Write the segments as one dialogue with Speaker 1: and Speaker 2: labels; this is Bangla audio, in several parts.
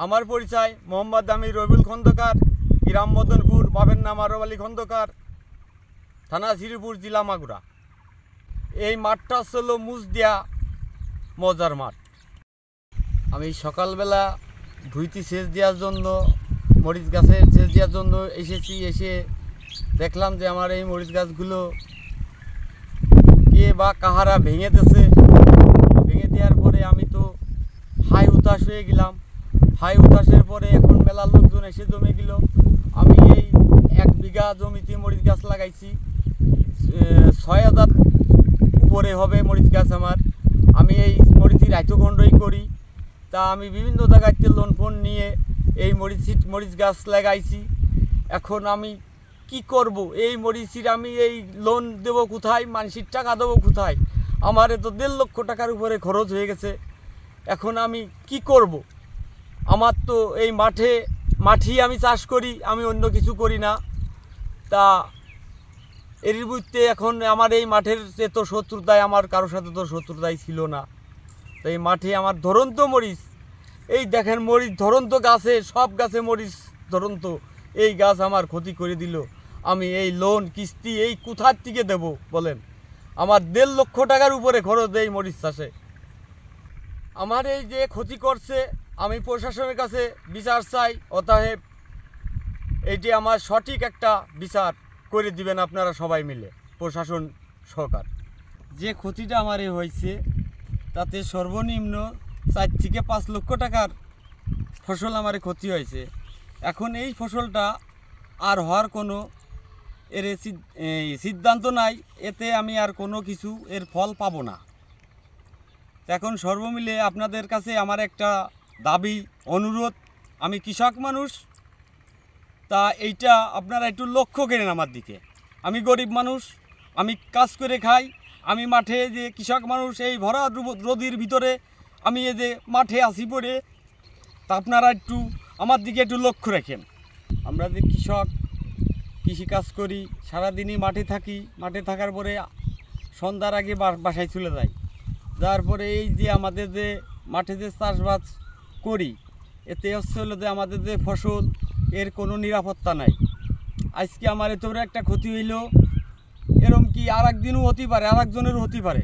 Speaker 1: আমার পরিচয় মোহাম্মদ আমির রবিউল খন্দকার, গ্রাম মদনপুর, বাবার নাম আরব আলী খন্দকার, থানা শ্রীপুর, জেলা মাগুরা। এই মাঠটা হলো মুজদিয়া মজার মাঠ। আমি সকালবেলা ভুঁইতে সেচ দেওয়ার জন্য, মরিচ গাছের সেচ দেওয়ার জন্য এসেছি। এসে দেখলাম যে আমার এই মরিচ গাছগুলো কে বা কাহারা ভেঙে দিয়েছে। ভেঙে দেওয়ার পরে আমি তো হাই উতাস হয়ে গেলাম। হাই উতাসের পরে এখন মেলা লোকজন এসে জমে গেল। আমি এই 1 বিঘা জমিতে মরিচ গাছ লাগাইছি। 6000 উপরে হবে মরিচ গাছ আমার। আমি এই মরিচের আইটোখণ্ডই করি। তা আমি বিভিন্ন জায়গাতে লোন ফোন নিয়ে এই মরিচ গাছ লাগাইছি। এখন আমি কি করব? এই মরিচের আমি এই লোন দেব কোথায়? মানুষের টাকা দেবো কোথায়? আমার তো 1.5 লক্ষ টাকার উপরে খরচ হয়ে গেছে। এখন আমি কি করব? আমার তো এই মাঠেই আমি চাষ করি, আমি অন্য কিছু করি না। তা এর বুঝতে এখন আমার এই মাঠের তো শত্রুতায়, আমার কারোর সাথে তো শত্রুতাই ছিল না। তো এই মাঠে আমার ধরন্ত মরিচ, এই দেখেন মরিচ ধরন্ত গাছে, সব গাছে মরিচ ধরন্ত। এই গাছ আমার ক্ষতি করে দিল। আমি এই লোন কিস্তি এই কোথার থেকে দেব বলেন? আমার 1.5 লক্ষ টাকার উপরে খরচ এই মরিচ চাষে। আমার এই যে ক্ষতি করছে, আমি প্রশাসনের কাছে বিচার চাই। অতএব এইটি আমার সঠিক একটা বিচার করে দিবেন আপনারা সবাই মিলে, প্রশাসন সরকার। যে ক্ষতিটা আমার হয়েছে তাতে সর্বনিম্ন 4 থেকে 5 লক্ষ টাকার ফসল আমার ক্ষতি হয়েছে। এখন এই ফসলটা আর হওয়ার কোনো সিদ্ধান্ত নাই। এতে আমি আর কোনো কিছু এর ফল পাবো না। এখন সর্বমিলে আপনাদের কাছে আমার একটা দাবি, অনুরোধ। আমি কৃষক মানুষ, তা এইটা আপনারা একটু লক্ষ্য করেন আমার দিকে। আমি গরিব মানুষ, আমি কাজ করে খাই। আমি মাঠে যে কৃষক মানুষ, এই ভরা রোদের ভিতরে আমি এই যে মাঠে আসি পড়ে, তা আপনারা একটু আমার দিকে একটু লক্ষ্য রাখেন। আমরা যে কৃষক, কৃষিকাজ করি, সারাদিনই মাঠে থাকি। মাঠে থাকার পরে সন্ধ্যার আগে বাসায় চলে যাই। যার পরে এই যে আমাদের যে মাঠে যে চাষবাস করি, এতে হলো যে আমাদের যে ফসল, এর কোনো নিরাপত্তা নাই। আজকে আমার এত বড় একটা ক্ষতি হইল, এরম কি আর একদিনও হতে পারে, আর একজনেরও হতে পারে,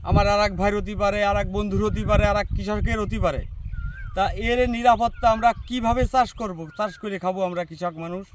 Speaker 1: আমার আর এক ভাইয়ের হতে পারে, আর এক বন্ধুর হতে পারে, আর এক কৃষকের হতে পারে। তা এর নিরাপত্তা আমরা কিভাবে চাষ করব? চাষ করে খাবো আমরা কৃষক মানুষ।